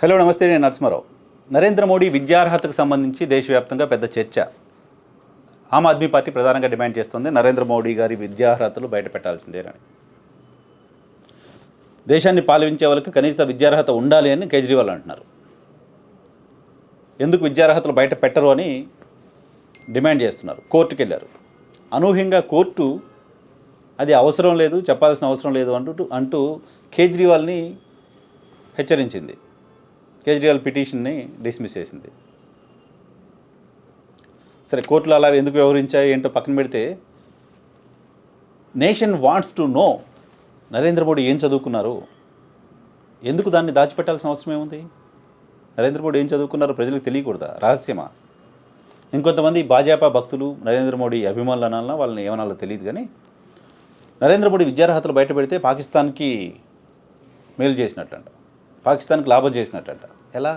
Hello నమస్తే, నేను నరసింహారావు. నరేంద్ర మోడీ విద్యార్హతకు సంబంధించి దేశవ్యాప్తంగా పెద్ద చర్చ. ఆమ్ ఆద్మీ పార్టీ ప్రధానంగా డిమాండ్ చేస్తుంది నరేంద్ర మోడీ గారి విద్యార్హతలు బయట పెట్టాల్సిందేనని. దేశాన్ని పాలించే వాళ్ళకి కనీస విద్యార్హత ఉండాలి అని కేజ్రీవాల్ అంటున్నారు. ఎందుకు విద్యార్హతలు బయట పెట్టరు అని డిమాండ్ చేస్తున్నారు. కోర్టుకు వెళ్ళారు. అనూహ్యంగా కోర్టు అది అవసరం లేదు, చెప్పాల్సిన అవసరం లేదు అంటూ కేజ్రీవాల్ని హెచ్చరించింది. కేజ్రీవాల్ పిటిషన్ని డిస్మిస్ చేసింది. సరే, కోర్టులు అలా ఎందుకు వ్యవహరించాయి ఏంటో పక్కన పెడితే, nation wants to know Narendra Modi ఏం చదువుకున్నారు, ఎందుకు దాన్ని దాచిపెట్టాల్సిన అవసరం ఏముంది? నరేంద్ర మోడీ ఏం చదువుకున్నారో ప్రజలకు తెలియకూడదా? రహస్యమా? ఇంకొంతమంది భాజపా భక్తులు నరేంద్ర మోడీ అభిమానులు అనాలన్నా వాళ్ళని ఏమనాలో తెలియదు, కానీ నరేంద్ర మోడీ విద్యార్హతలు బయట పెడితే పాకిస్తాన్కి మేలు చేసినట్లంట, పాకిస్తాన్కి లాభం చేసినట్టంట. ఎలా?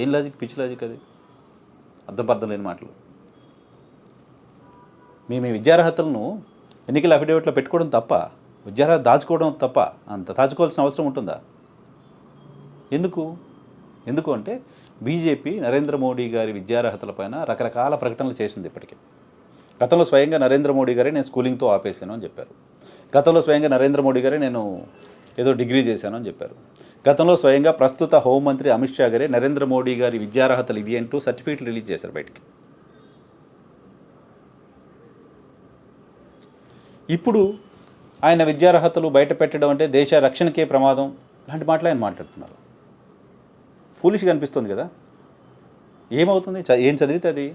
ఏం లాజిక్? పిచ్చి లాజిక్ అది. అర్థం లేని మాటలు. మీ విద్యార్హతలను ఎన్నికల అఫిడవిట్లో పెట్టుకోవడం తప్ప, విద్యార్హత దాచుకోవడం తప్ప, అంత దాచుకోవాల్సిన అవసరం ఉంటుందా? ఎందుకు అంటే బీజేపీ నరేంద్ర మోడీ గారి విద్యార్హతలపైన రకరకాల ప్రకటనలు చేసింది ఇప్పటికీ. గతంలో స్వయంగా నరేంద్ర మోడీ గారే నేను స్కూలింగ్తో ఆపేశాను అని చెప్పారు. గతంలో స్వయంగా నరేంద్ర మోడీ గారే నేను ఏదో డిగ్రీ చేశాను అని చెప్పారు. గతంలో స్వయంగా ప్రస్తుత హోంమంత్రి అమిత్ షా గారే నరేంద్ర మోడీ గారి విద్యార్హతలు ఇవి అంటూ సర్టిఫికేట్లు రిలీజ్ చేశారు బయటికి. ఇప్పుడు ఆయన విద్యార్హతలు బయట పెట్టడం అంటే దేశ రక్షణకే ప్రమాదం లాంటి మాటలు ఆయన మాట్లాడుతున్నారు. ఫూలిష్గా అనిపిస్తుంది కదా. ఏమవుతుంది? ఏం చదివితే అది?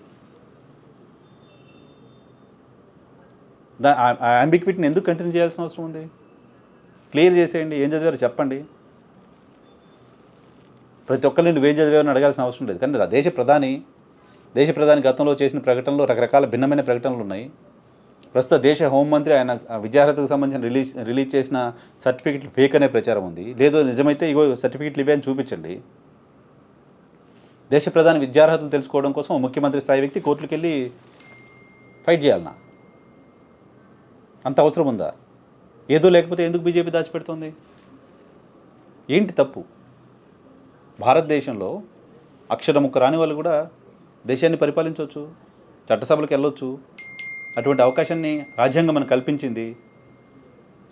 ఆ అంబిక్విటీని ఎందుకు కంటిన్యూ చేయాల్సిన అవసరం ఉంది? క్లియర్ చేసేయండి, ఏం చదివారో చెప్పండి. ప్రతి ఒక్కరిని నువ్వేం చదివారని అడగాల్సిన అవసరం లేదు. కానీ దేశ ప్రధాని గతంలో చేసిన ప్రకటనలో రకరకాల భిన్నమైన ప్రకటనలు ఉన్నాయి. ప్రస్తుత దేశ హోంమంత్రి ఆయన విద్యార్హతకు సంబంధించిన రిలీజ్ చేసిన సర్టిఫికెట్లు ఫేక్ అనే ప్రచారం ఉంది. లేదో నిజమైతే ఇగో సర్టిఫికెట్లు ఇవే అని చూపించండి. దేశ ప్రధాని విద్యార్హతలు తెలుసుకోవడం కోసం ముఖ్యమంత్రి స్థాయి వ్యక్తి కోర్టులకు వెళ్ళి ఫైట్ చేయాలన్నా? అంత అవసరం ఉందా? ఏదో లేకపోతే ఎందుకు బీజేపీ దాచిపెడుతుంది? ఏంటి తప్పు? భారతదేశంలో అక్షరముక్క రాని వాళ్ళు కూడా దేశాన్ని పరిపాలించవచ్చు, చట్టసభలకు వెళ్ళొచ్చు. అటువంటి అవకాశాన్ని రాజ్యాంగం మనకు కల్పించింది.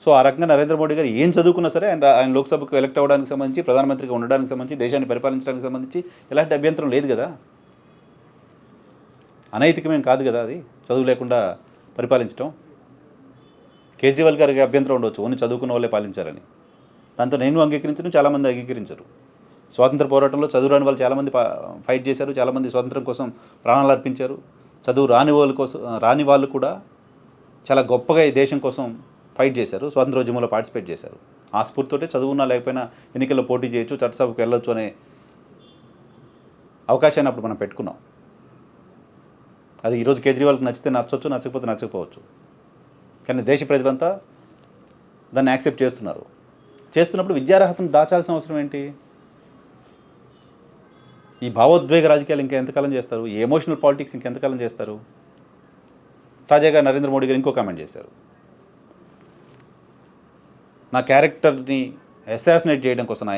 సో ఆ రకంగా నరేంద్ర మోడీ గారు ఏం చదువుకున్నా సరే ఆయన లోక్సభకు ఎలక్ట్ అవ్వడానికి సంబంధించి, ప్రధానమంత్రిగా ఉండడానికి సంబంధించి, దేశాన్ని పరిపాలించడానికి సంబంధించి ఎలాంటి అభ్యంతరం లేదు కదా. అనైతికమేం కాదు కదా అది, చదువు లేకుండా పరిపాలించడం. కేజ్రీవాల్ గారికి అభ్యంతరం ఉండవచ్చు, ఓన్లీ చదువుకున్న వాళ్ళే పాలించాలని. దాంతో నేను అంగీకరించను, చాలామంది అంగీకరించరు. స్వాతంత్ర పోరాటంలో చదువు రాని వాళ్ళు చాలామంది ఫైట్ చేశారు, చాలామంది స్వాతంత్రం కోసం ప్రాణాలు అర్పించారు. చదువు రాని వాళ్ళు కూడా చాలా గొప్పగా ఈ దేశం కోసం ఫైట్ చేశారు, స్వాతంత్రోద్యమంలో పార్టిసిపేట్ చేశారు. ఆ స్ఫూర్తితోటే చదువున్నా లేకపోయినా ఎన్నికల్లో పోటీ చేయొచ్చు, చట్టసభకు వెళ్ళొచ్చు అనే అవకాశాన్ని అప్పుడు మనం పెట్టుకున్నాం. అది ఈరోజు కేజ్రీవాల్కి నచ్చితే నచ్చవచ్చు, నచ్చకపోతే నచ్చకపోవచ్చు. కానీ దేశ ప్రజలంతా దాన్ని యాక్సెప్ట్ చేస్తున్నప్పుడు విద్యార్హతను దాచాల్సిన అవసరం ఏంటి? ఈ భావోద్వేగ రాజకీయాలు ఇంకా ఎంతకాలం చేస్తారు? ఈ ఎమోషనల్ పాలిటిక్స్ ఇంకెంతకాలం చేస్తారు? తాజాగా నరేంద్ర మోడీ గారు ఇంకో కామెంట్ చేశారు. నా క్యారెక్టర్ని అసాసినేట్ చేయడం కోసం, నా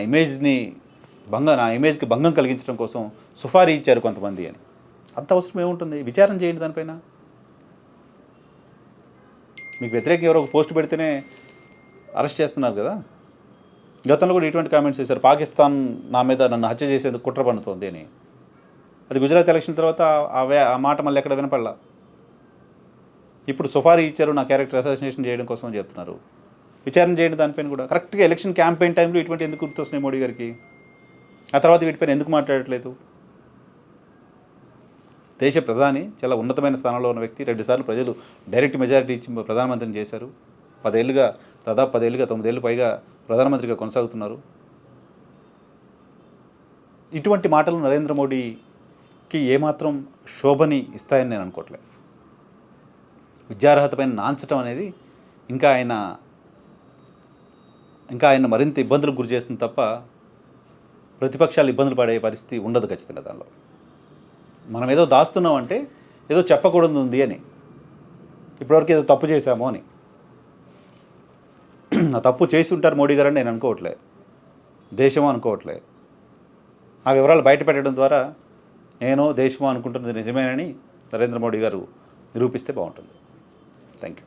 ఇమేజ్కి భంగం కలిగించడం కోసం సుఫారీ ఇచ్చారు కొంతమంది అని. అంత అవసరం ఏముంటుంది? విచారణ చేయండి దానిపైన. మీకు వ్యతిరేకంగా ఎవరో ఒక పోస్ట్ పెడితేనే అరెస్ట్ చేస్తున్నారు కదా. గతంలో కూడా ఇటువంటి కామెంట్స్ చేశారు, పాకిస్తాన్ నా మీద నన్ను హత్య చేసేందుకు కుట్ర పన్నుతోంది అని. అది గుజరాత్ ఎలక్షన్ తర్వాత ఆ మాట మళ్ళీ ఎక్కడ వినపడలా. ఇప్పుడు సుఫారీ ఇచ్చారు నా క్యారెక్టర్ అసాసినేషన్ చేయడం కోసం అని చెప్తున్నారు. విచారణ చేయండి దానిపైన కూడా. కరెక్ట్గా ఎలక్షన్ క్యాంపెయిన్ టైంలో ఇటువంటి ఎందుకు గుర్తొస్తున్నాయి మోడీ గారికి? ఆ తర్వాత వీటిపైన ఎందుకు మాట్లాడట్లేదు? దేశ ప్రధాని చాలా ఉన్నతమైన స్థానంలో ఉన్న వ్యక్తి. 2 సార్లు ప్రజలు డైరెక్ట్ మెజారిటీ ఇచ్చి ప్రధానమంత్రిని చేశారు. 9 ఏళ్ళు పైగా ప్రధానమంత్రిగా కొనసాగుతున్నారు. ఇటువంటి మాటలు నరేంద్ర మోడీకి ఏమాత్రం శోభని ఇస్తాయని నేను అనుకోవట్లేదు. విద్యార్హత పైన నాంచడం అనేది ఇంకా ఆయన మరింత ఇబ్బందులకు గురి చేస్తుంది తప్ప ప్రతిపక్షాలు ఇబ్బందులు పడే పరిస్థితి ఉండదు ఖచ్చితంగా. దానిలో మనం ఏదో దాస్తున్నామంటే ఏదో చెప్పకూడదు ఉంది అని, ఇప్పటివరకు ఏదో తప్పు చేశామో అని. ఆ తప్పు చేసి ఉంటారు మోడీ గారని నేను అనుకోవట్లే, దేశం అనుకోవట్లే. ఆ వివరాలు బయటపెట్టడం ద్వారా నేను దేశమో అనుకుంటున్నది నిజమేనని నరేంద్ర మోడీ గారు నిరూపిస్తే బాగుంటుంది. Thank you.